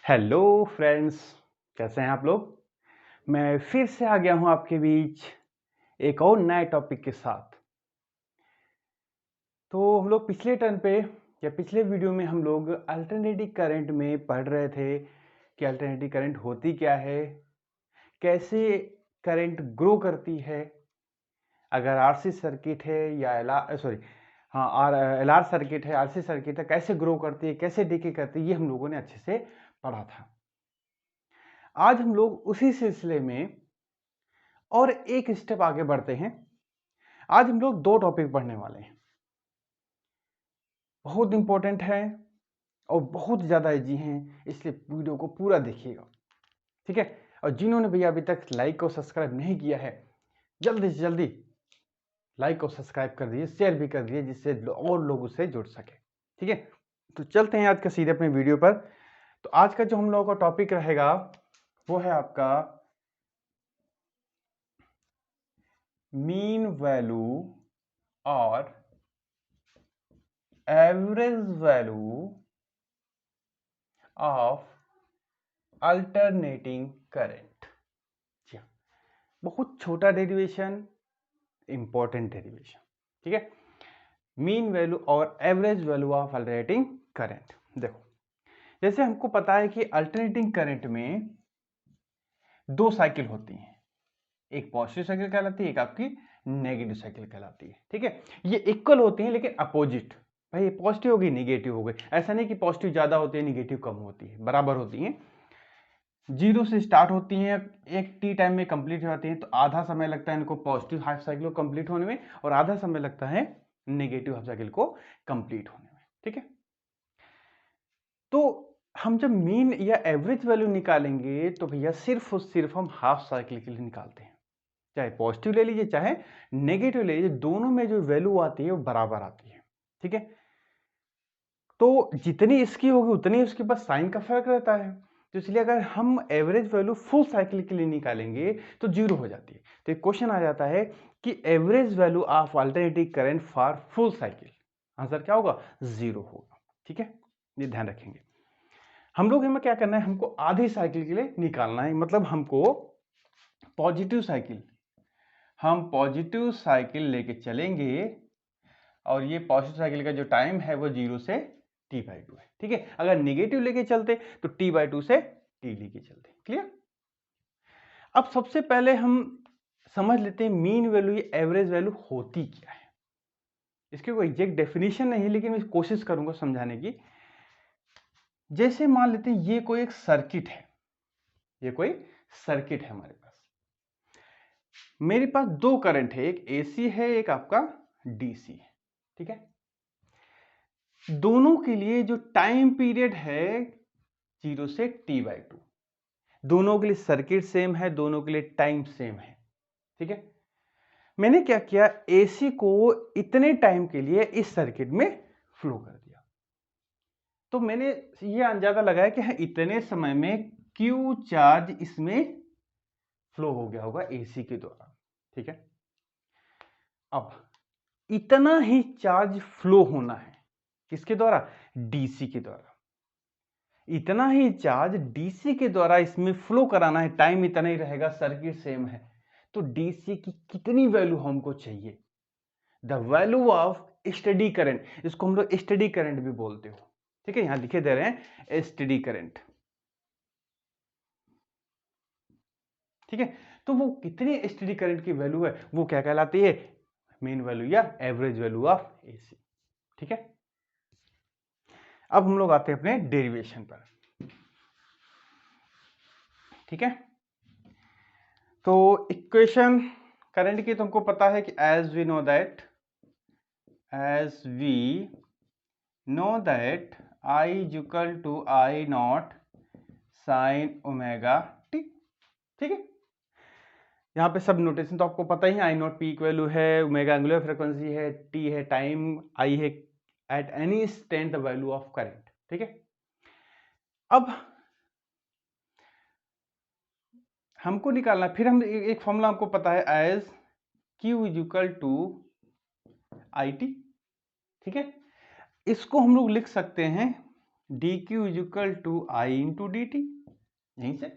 Hello friends, कैसे हैं आप लोग। मैं फिर से आ गया हूं आपके बीच एक और नए टॉपिक के साथ। तो हम लोग पिछले टर्न पे या पिछले वीडियो में हम लोग अल्टरनेटिव करंट में पढ़ रहे थे कि अल्टरनेटिव करंट होती क्या है, कैसे करंट ग्रो करती है, अगर आरसी सर्किट है या एलआर सर्किट है, आरसी सर्किट है, कैसे ग्रो करती है, कैसे डीके करती है, ये हम लोगों ने अच्छे से पढ़ा था। आज हम लोग उसी सिलसिले में और एक स्टेप आगे बढ़ते हैं। आज हम लोग दो टॉपिक पढ़ने वाले हैं, बहुत इंपॉर्टेंट है और बहुत ज़्यादा इजी हैं, इसलिए वीडियो को पूरा देखिएगा, ठीक है। और जिन्होंने भैया अभी तक लाइक और सब्सक्राइब नहीं किया है, जल्दी से जल्दी लाइक और सब्सक्राइब कर दीजिए, शेयर भी कर दीजिए, जिससे और लोग उससे जुड़ सके, ठीक है। तो चलते हैं आज का सीधे अपने वीडियो पर। तो आज का जो हम लोगों का टॉपिक रहेगा वो है आपका मीन वैल्यू और average value of alternating current. बहुत छोटा डेरिवेशन, इंपॉर्टेंट डेरिवेशन, ठीक है। मीन वैल्यू और average value of alternating current. देखो, जैसे हमको पता है कि अल्टरनेटिंग करंट में दो साइकिल होती हैं, एक पॉजिटिव साइकिल कहलाती है, एक आपकी नेगेटिव साइकिल कहलाती है, ठीक है। ये इक्वल होती हैं लेकिन अपोजिट, भाई पॉजिटिव होगी नेगेटिव हो गई, ऐसा नहीं कि पॉजिटिव ज्यादा होती है नेगेटिव कम होती है, बराबर होती हैं। जीरो से स्टार्ट होती हैं, एक टी टाइम में कंप्लीट हो जाती हैं, तो आधा समय लगता है इनको पॉजिटिव हाफ साइकिल को कंप्लीट होने में और आधा समय लगता है नेगेटिव हाफ साइकिल को कंप्लीट होने में, ठीक है। तो हम जब मीन या एवरेज वैल्यू निकालेंगे तो भैया सिर्फ और सिर्फ हम हाफ साइकिल के लिए निकालते हैं, चाहे पॉजिटिव ले लीजिए चाहे नेगेटिव ले लीजिए, दोनों में जो वैल्यू आती है वो बराबर आती है, ठीक है। तो जितनी इसकी होगी उतनी उसके पास साइन का फर्क रहता है, तो इसलिए अगर हम एवरेज वैल्यू फुल साइकिल के लिए निकालेंगे तो जीरो हो जाती है। तो एक क्वेश्चन आ जाता है कि average value of alternative current for full cycle, answer क्या होगा? जीरो होगा, ठीक है। ये ध्यान रखेंगे। हम लोग हमें क्या करना है, हमको आधी साइकिल के लिए निकालना है, मतलब हमको पॉजिटिव साइकिल, हम पॉजिटिव साइकिल लेके चलेंगे और ये पॉजिटिव साइकिल का जो टाइम है वो 0 से t/2 है, ठीक है। अगर नेगेटिव लेके चलते तो t/2 से t लेके चलते, क्लियर। अब सबसे पहले हम समझ लेते हैं मीन वैल्यू या एवरेज वैल्यू होती क्या है। इसकी कोई एग्जैक्ट डेफिनेशन नहीं है लेकिन मैं कोशिश करूंगा समझाने की। जैसे मान लेते हैं ये कोई एक सर्किट है, ये कोई सर्किट है हमारे पास, मेरे पास दो करंट है, एक एसी है एक आपका डीसी है, ठीक है। दोनों के लिए जो टाइम पीरियड है 0 से t/2, दोनों के लिए सर्किट सेम है, दोनों के लिए टाइम सेम है, ठीक है। मैंने क्या किया, एसी को इतने टाइम के लिए इस सर्किट में फ्लो कर दिया, तो मैंने ये अंदाजा लगाया कि हाँ इतने समय में क्यू चार्ज इसमें फ्लो हो गया होगा एसी के द्वारा, ठीक है। अब इतना ही चार्ज फ्लो होना है किसके द्वारा? डीसी के द्वारा। इतना ही चार्ज डीसी के द्वारा इसमें फ्लो कराना है, टाइम इतना ही रहेगा, सर्किट सेम है, तो डीसी की कितनी वैल्यू हमको चाहिए? The value of steady current, इसको हम लोग स्टेडी करंट भी बोलते हो, ठीक है। यहां लिखे दे रहे हैं स्टेडी करंट, ठीक है। तो वो कितनी स्टेडी करंट की वैल्यू है वो क्या कहलाती है? मीन वैल्यू या एवरेज वैल्यू ऑफ एसी, ठीक है। अब हम लोग आते हैं अपने डेरिवेशन पर, ठीक है। तो इक्वेशन करंट की तुमको पता है कि as we know that I is equal to I naught sin omega T, ठीक है। यहाँ पे सब नोटेशन तो आपको पता ही है, आई नॉट पीक वैल्यू है, ओमेगा एंगुलर फ्रीक्वेंसी है, टी है टाइम, आई है at any instant the value of current, ठीक है। अब हमको निकालना, फिर हम एक फॉर्मूला हमको पता है as Q is equal to I T, ठीक है। इसको हम लोग लिख सकते हैं D Q is equal to I into D T, यहीं से,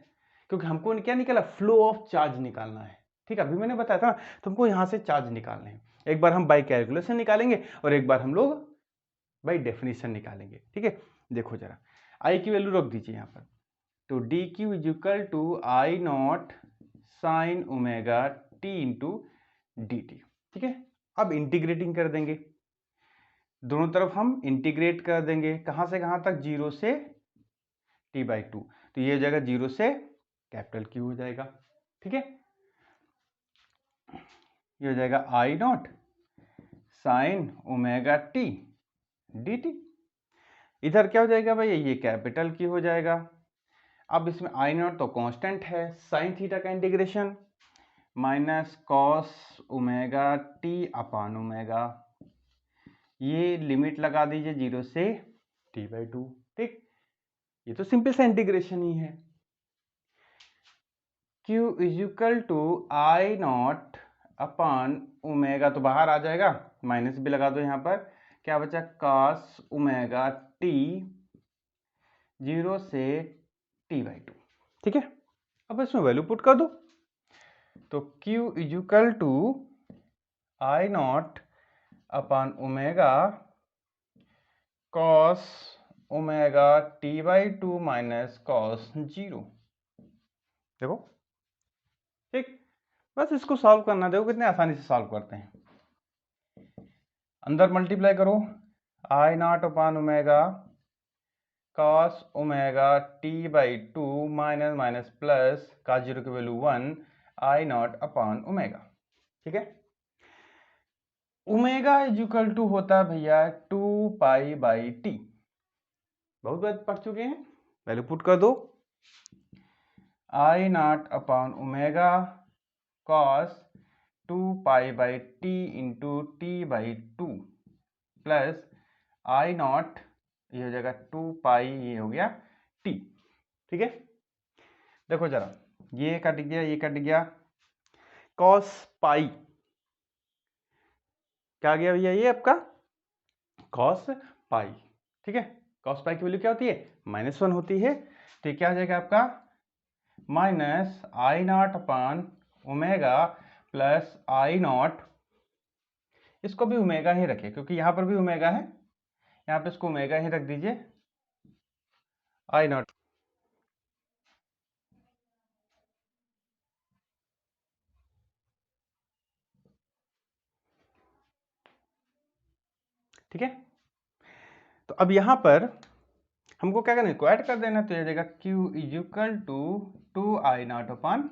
क्योंकि हमको क्या निकाला, फ्लो ऑफ चार्ज निकालना है। ठीक है, अभी मैंने बताया था तो हमको यहाँ से चार्ज निकालने हैं। एक बार हम बाई कैलकुलेशन निकालेंगे और एक बार हम लोग बाई डेफिनेशन निकालेंगे। ठीक है, देखो जरा, आई की वैल्यू रख दीजिए यहाँ पर, तो D Q is equal to I naught sine omega T into D T. ठीक है, अब इंटीग्रेटिंग कर देंगे, दोनों तरफ हम इंटीग्रेट कर देंगे, कहाँ से कहाँ तक, 0 से t बाई 2, तो ये हो जाएगा 0 से कैपिटल Q हो जाएगा। ठीक है, ये हो जाएगा I naught sine omega t d t. इधर क्या हो जाएगा भाई, ये कैपिटल Q हो जाएगा। अब इसमें आई नॉट तो कांस्टेंट है, साइन थीटा का integration minus cos omega T upon omega, ये लिमिट लगा दीजिए 0 से t बाई 2। ठीक, ये तो सिंपल सा इंटीग्रेशन ही है। Q is equal to I naught upon omega, तो बाहर आ जाएगा, माइनस भी लगा दो यहाँ पर, क्या बचा, कॉस ओमेगा टी 0 से t बाई 2। ठीक है, अब इसमें वैल्यू पुट कर दो, तो Q is equal to I naught upon omega cos omega T by 2 minus cos 0। देखो, ठीक, बस इसको सॉल्व करना, देखो कितने आसानी से सॉल्व करते हैं। अंदर मल्टीप्लाई करो, I naught upon omega cos omega T by 2 minus minus plus का 0 की value 1 I naught upon omega. ठीक है, ओमेगा इज इक्वल टू होता है भैया 2 पाई बाई टी, बहुत बार पढ़ चुके हैं, वैल्यू पुट कर दो, I naught upon omega cos 2 pi by t into T by 2 plus I naught, ये हो जाएगा 2 पाई, ये हो गया टी। ठीक है, देखो जरा, ये कट गया, ये कट गया, कॉस पाई क्या गया भैया, ये आपका कॉस पाई। ठीक है, कॉस पाई की वैल्यू क्या होती है, -1 होती है, तो ये क्या हो जाएगा आपका minus I naught upon omega plus I not, इसको भी ओमेगा ही रखे क्योंकि यहां पर भी ओमेगा है, यहां पे इसको ओमेगा ही रख दीजिए, आई नॉट। ठीक है, तो अब यहां पर हमको क्या करना है, इसको ऐड कर देना, तो ये जाएगा Q is equal to 2 I naught upon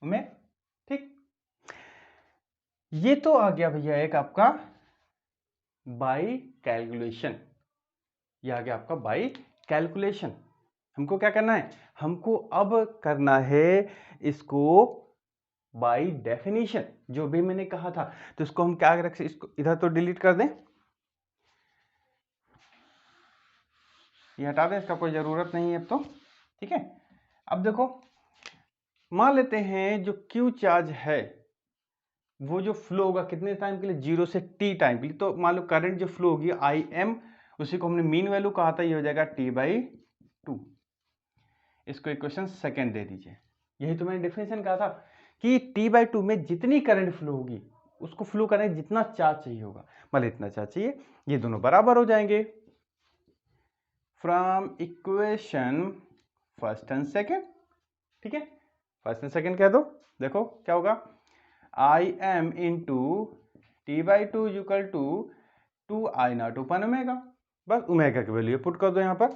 omega. ठीक, ये तो आ गया भैया एक आपका बाई कैलकुलेशन, ये आ गया आपका बाई कैलकुलेशन। हमको क्या करना है, हमको अब करना है इसको बाई डेफिनेशन, जो भी मैंने कहा था, तो इसको हम क्या रख, इसको इधर तो डिलीट कर दें, ये हटा दें, इसका कोई जरूरत नहीं है अब तो। ठीक है, अब देखो, मान लेते हैं जो Q चार्ज है वो जो फ्लो होगा कितने टाइम के लिए, 0 से t टाइम के लिए, तो मान लो करंट जो फ्लो होगी Im, उसी को हमने मीन वैल्यू कहा था, ये हो जाएगा t बाई 2। इसको इक्वेशन सेकंड दे दीजिए, यही तो मैंने डेफिनेशन कहा था कि t बाई 2 में जितनी करंट फ्लो होगी उसको फ्लो करने जितना चार्ज चाहिए होगा, मतलब इतना चार्ज चाहिए, ये दोनों बराबर हो जाएंगे। From equation first and second, ठीक है, फर्स्ट एंड सेकेंड कह दो, देखो क्या होगा, I M into T by 2 equal to 2 I naught upon omega, बस ओमेगा की वैल्यू पुट कर दो यहाँ पर,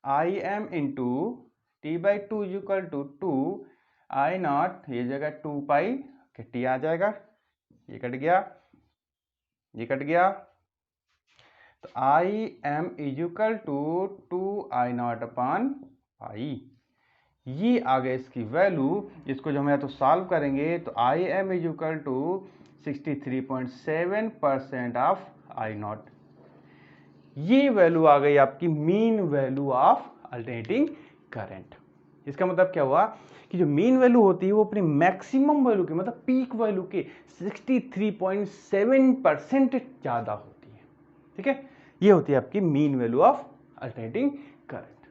I M into T by 2 equal to 2 I naught, ये जगह 2 पाई के टी आ जाएगा, ये कट गया, ये कट गया, तो I M is equal to 2 I naught upon pi, ये आ गया इसकी वैल्यू। इसको जो हम या तो सॉल्व करेंगे तो I M is equal to 63.7% of I naught, ये वैल्यू आ गई आपकी mean value of alternating current. इसका मतलब क्या हुआ कि जो मीन वैल्यू होती है वो अपनी मैक्सिमम वैल्यू के, मतलब पीक वैल्यू के 63.7% ज्यादा होती है। ठीक है, ये होती है आपकी mean value of alternating current.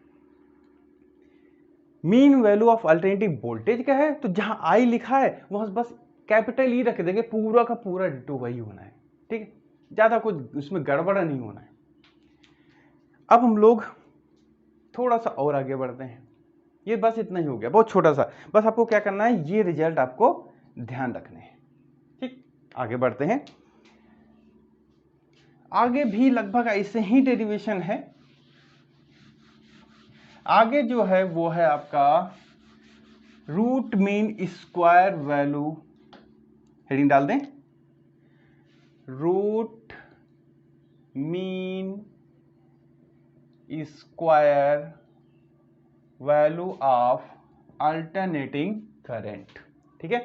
Mean value of alternating voltage क्या है, तो जहां आई लिखा है वहां बस कैपिटल ई रख देंगे, पूरा का पूरा डिटो वही होना है, ठीक है, ज्यादा कुछ उसमें गड़बड़ा नहीं होना है। अब हम लोग थोड़ा सा और आगे बढ़ते हैं, ये बस इतना ही हो गया, बहुत छोटा सा, बस आपको क्या करना है, ये रिजल्ट आपको ध्यान रखने हैं, ठीक। आगे बढ़ते हैं, आगे भी लगभग ऐसे ही डेरिवेशन है। आगे जो है वो है आपका root mean square value, heading डाल दें, root mean square value of alternating current, ठीक है।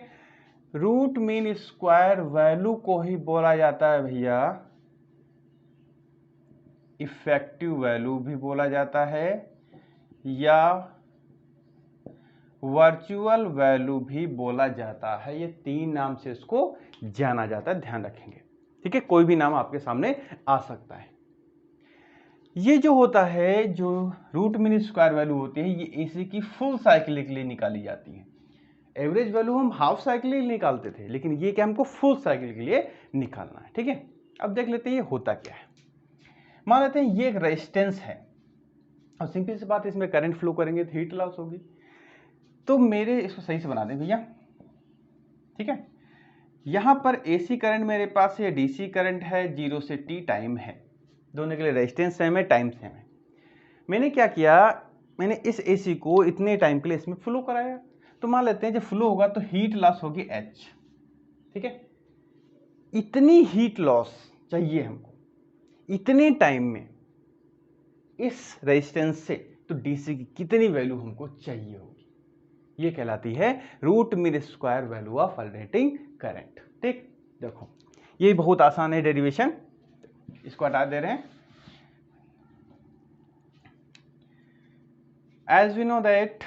रूट मीन स्क्वायर वैल्यू को ही बोला जाता है भैया इफेक्टिव वैल्यू भी बोला जाता है, या वर्चुअल वैल्यू भी बोला जाता है। ये तीन नाम से इसको जाना जाता है, ध्यान रखेंगे, ठीक है। कोई भी नाम आपके सामने आ सकता है। ये जो होता है, जो रूट मीन स्क्वायर वैल्यू होती है, ये एसी की फुल साइकिल के लिए निकाली जाती है। एवरेज वैल्यू हम हाफ साइकिल के लिए निकालते थे, लेकिन ये क्या हमको फुल साइकिल के लिए निकालना है, ठीक है। अब देख लेते हैं ये होता क्या है। मान लेते हैं ये एक रेजिस्टेंस है, और सिंपल सी बात, इसमें करंट फ्लो करेंगे तो हीट लॉस होगी। तो मेरे इसको सही से बना दें भैया, ठीक है। यहां पर एसी करंट मेरे पास है, डीसी करंट है, 0 से t टाइम है, दोनों के लिए रेजिस्टेंस सेम है, टाइम सेम है। मैंने क्या किया, मैंने इस एसी को इतने टाइम के लिए इसमें फ्लो कराया। तो मान लेते हैं जब फ्लो होगा तो हीट लॉस होगी H, ठीक है। इतनी हीट लॉस चाहिए हमको इतने टाइम में इस रेजिस्टेंस से, तो डीसी की कितनी वैल्यू हमको चाहिए होगी, ये कहलाती है root mean square value of alternating current, ठीक। देखो ये बहुत आसान है डेरिवेशन, इसको हटा दे रहे हैं। as we know that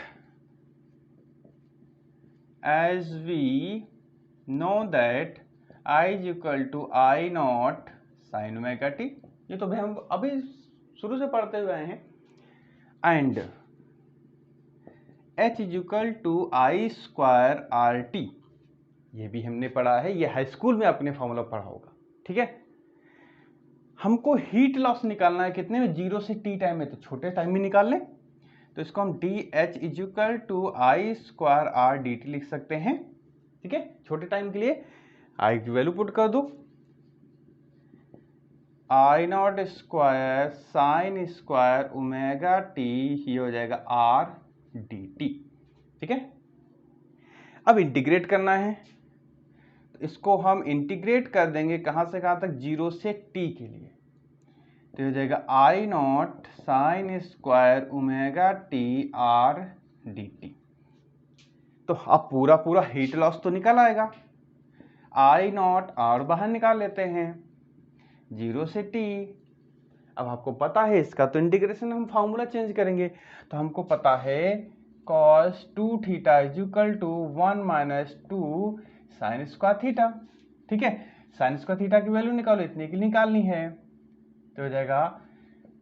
I is equal to I not sin omega t, ये तो भाई हम अभी शुरू से पढ़ते हुए आए हैं। And H is equal to I square R T, ये भी हमने पढ़ा है, ये हाई स्कूल में आपने फॉर्मूला पढ़ा होगा, ठीक है। हमको हीट लॉस निकालना है कितने में, 0 से t टाइम में, तो छोटे टाइम में निकाल लें। तो इसको हम D H is equal to I square R D T लिख सकते हैं, ठीक है। छोटे टाइम के लिए आई की वैल्यू पुट कर दो, I naught square sine square omega t, ये हो जाएगा आर डी टी, ठीक है। अब इंटीग्रेट करना है, तो इसको हम इंटीग्रेट कर देंगे कहां से कहां तक, 0 से t के लिए, तो हो जाएगा I naught sine square omega t are D t. तो अब पूरा पूरा हीट लॉस तो निकल आएगा, आई नॉट आर बाहर निकाल लेते हैं, 0 से t। अब आपको पता है इसका, तो इंटीग्रेशन हम फार्मूला चेंज करेंगे, तो हमको पता है cos 2 theta is equal to 1 minus 2 sine square theta, ठीक है। साइन स्क्वायर थीटा की वैल्यू निकालो, इतने की निकालनी है, तो हो जाएगा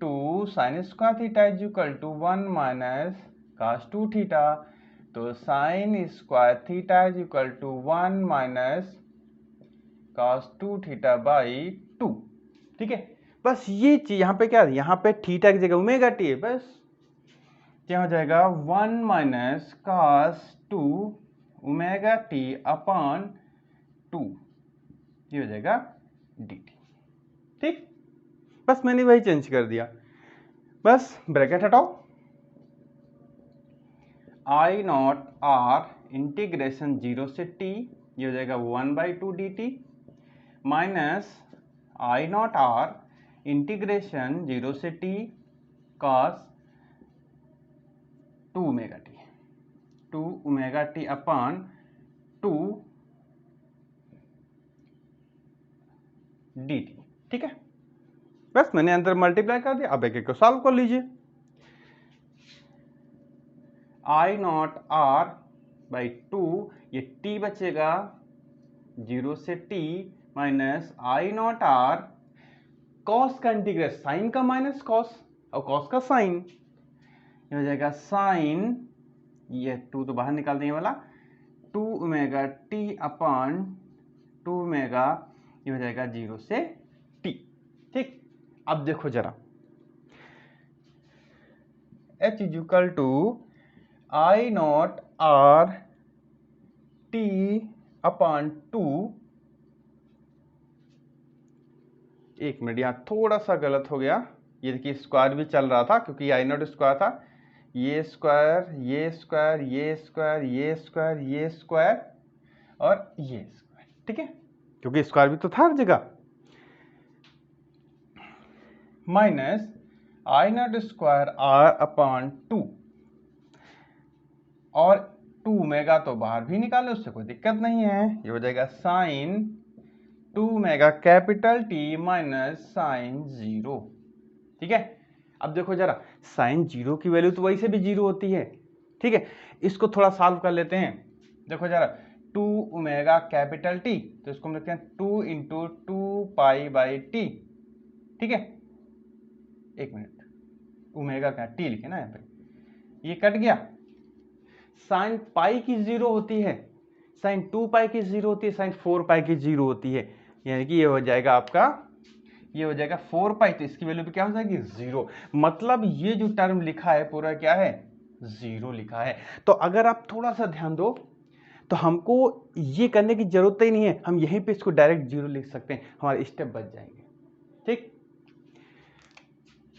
2 sine square theta is equal to 1 minus cos 2 थीटा, तो sine square theta is equal to 1 minus cos 2 theta by 2, ठीक है। बस ये चीज यहाँ पे क्या है, यहाँ पे थीटा की जगह ओमेगा टी है, बस क्या हो जाएगा 1 minus cos 2 omega T upon 2, ये हो जाएगा डी टी, ठीक। बस मैंने वही चेंज कर दिया, बस ब्रैकेट हटाओ, आई नॉट आर इंटीग्रेशन 0 से t, ये हो जाएगा 1/2 D T, minus I naught R integration 0 से t cos 2 omega T, 2 omega T upon 2 D T, ठीक है। बस मैंने अंदर मल्टीप्लाई कर दिया, अब एक एक को सॉल्व कर लीजिए। आई नॉट आर बाई 2, ये t बचेगा 0 से t minus I naught R, cos का इंटीग्रेशन साइन का माइनस कॉस, और कॉस का साइन, ये हो जाएगा साइन, ये 2 तो बाहर निकाल देंगे वाला, 2 ओमेगा टी अपॉन 2 ओमेगा, ये हो जाएगा 0 से t। ठीक, अब देखो जरा, h is equal to I naught R T upon 2, एक मिनट यहाँ थोड़ा सा गलत हो गया, ये देखिए स्क्वायर भी चल रहा था क्योंकि आई नॉट स्क्वायर था, ये स्क्वायर, ये स्क्वायर, ये स्क्वायर, ये स्क्वायर, ये स्क्वायर और ये स्क्वायर, ठीक है, क्योंकि स्क्वायर भी तो था हर जगह, minus I naught square R upon 2, और 2 ओमेगा तो बाहर भी निकाले, उससे कोई दिक्कत नहीं है, ये हो जाएगा sine 2 omega capital T minus sine 0। ठीक है, अब देखो जरा, साइन 0 की वैल्यू तो वैसे भी 0 होती है। ठीक है, इसको थोड़ा सॉल्व कर लेते हैं। देखो जरा, 2 ओमेगा कैपिटल टी, तो इसको हम लिखते हैं 2 इंटू 2 पाई बाई टी। ठीक है, एक मिनट, ओमेगा का टी लिखे ना यहाँ पे, ये कट गया। साइन पाई की 0 होती है, साइन 2 पाई की 0 होती है, साइन 4 पाई की 0 होती है, यानी कि ये हो जाएगा आपका, ये हो जाएगा 4 पाई, तो इसकी वैल्यू पे क्या हो जाएगी 0। मतलब ये जो टर्म लिखा है पूरा क्या है, 0 लिखा है। तो अगर आप थोड़ा सा ध्यान दो तो हमको ये करने की जरूरत ही नहीं है, हम यहीं पे इसको डायरेक्ट 0 लिख सकते हैं, हमारे स्टेप बच जाएंगे। ठीक,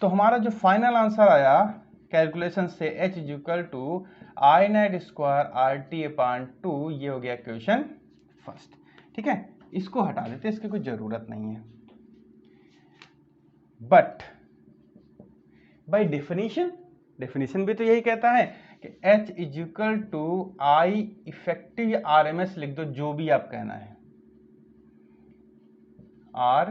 तो हमारा जो फाइनल आंसर आया कैलकुलेशन से, h is equal to I naught square R T upon 2, ये हो गया क्वेश्चन फर्स्ट। ठीक है, इसको हटा देते, इसकी कोई जरूरत नहीं है। बट बाय डेफिनेशन, डेफिनेशन भी तो यही कहता है कि h is equal to I effective RMS लिख दो, जो भी आप कहना है, R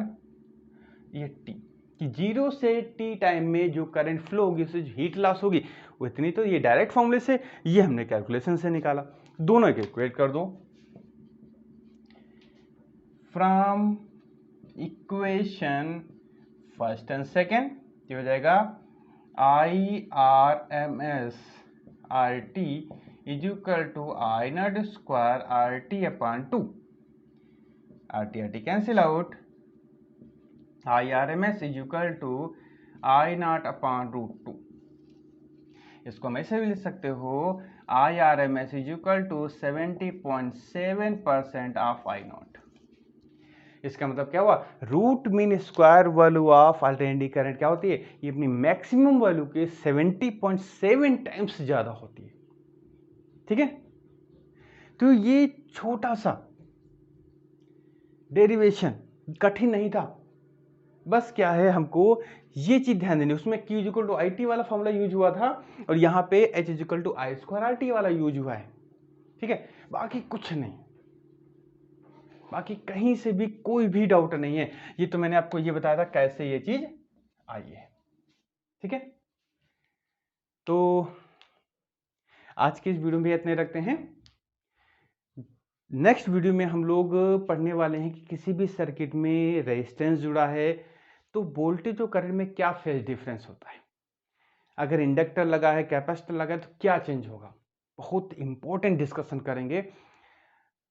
ये T, कि 0 से T टाइम में जो करंट फ्लो होगी, उससे जो हीट लॉस होगी वो इतनी, तो ये डायरेक्ट फॉर्मूले से, ये हमने कैलकुलेशन से निकाला। दोनों के इक्वेट कर दो, from equation first and second, ये हो जाएगा IRMS RT is equal to I naught square RT upon 2, RT cancel out, IRMS is equal to I naught upon √2। इसको हम ऐसे भी लिख सकते हो, IRMS is equal to 70.7% of I naught. इसका मतलब क्या हुआ, root mean square value of alternating current क्या होती है, ये अपनी मैक्सिमम वैल्यू के 70.7 टाइम्स ज्यादा होती है। ठीक है, तो ये छोटा सा डेरिवेशन कठिन नहीं था, बस क्या है हमको ये चीज ध्यान देनी, उसमें Q is equal to I T वाला फॉर्मूला यूज हुआ था, और यहाँ पे H is equal to I square R T वाला यूज हुआ है। ठीक है, बाकी कुछ नहीं, बाकी कहीं से भी कोई भी डाउट नहीं है, ये तो मैंने आपको ये बताया था कैसे ये चीज आई है। ठीक है, तो आज की इस वीडियो में इतने रखते हैं। नेक्स्ट वीडियो में हम लोग पढ़ने वाले हैं कि किसी भी सर्किट में रेजिस्टेंस जुड़ा है तो वोल्टेज और करंट में क्या फेज डिफरेंस होता है, अगर इंडक्टर लगा है, कैपेसिटर लगा है, तो क्या चेंज होगा। बहुत इंपॉर्टेंट डिस्कशन करेंगे,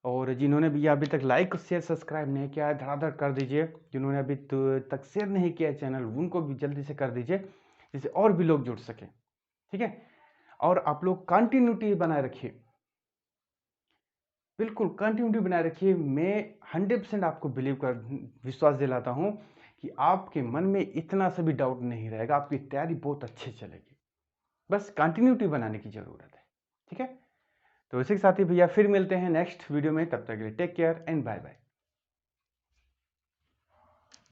और जिन्होंने भी अभी तक लाइक शेयर सब्सक्राइब नहीं किया है धड़ाधड़ कर दीजिए, जिन्होंने अभी तक शेयर नहीं किया है चैनल, उनको भी जल्दी से कर दीजिए, जिससे और भी लोग जुड़ सके। ठीक है, और आप लोग कंटिन्यूटी बनाए रखिए, बिल्कुल कंटिन्यूटी बनाए रखिए। मैं 100% आपको विश्वास दिलाता हूं कि आपके मन में इतना सा भी डाउट नहीं रहेगा, आपकी तैयारी बहुत अच्छे चलेगी, बस कंटिन्यूटी बनाने की जरूरत है। ठीक है, तो इसी के साथ ही भैया फिर मिलते हैं नेक्स्ट वीडियो में, तब तक के लिए take care and bye bye.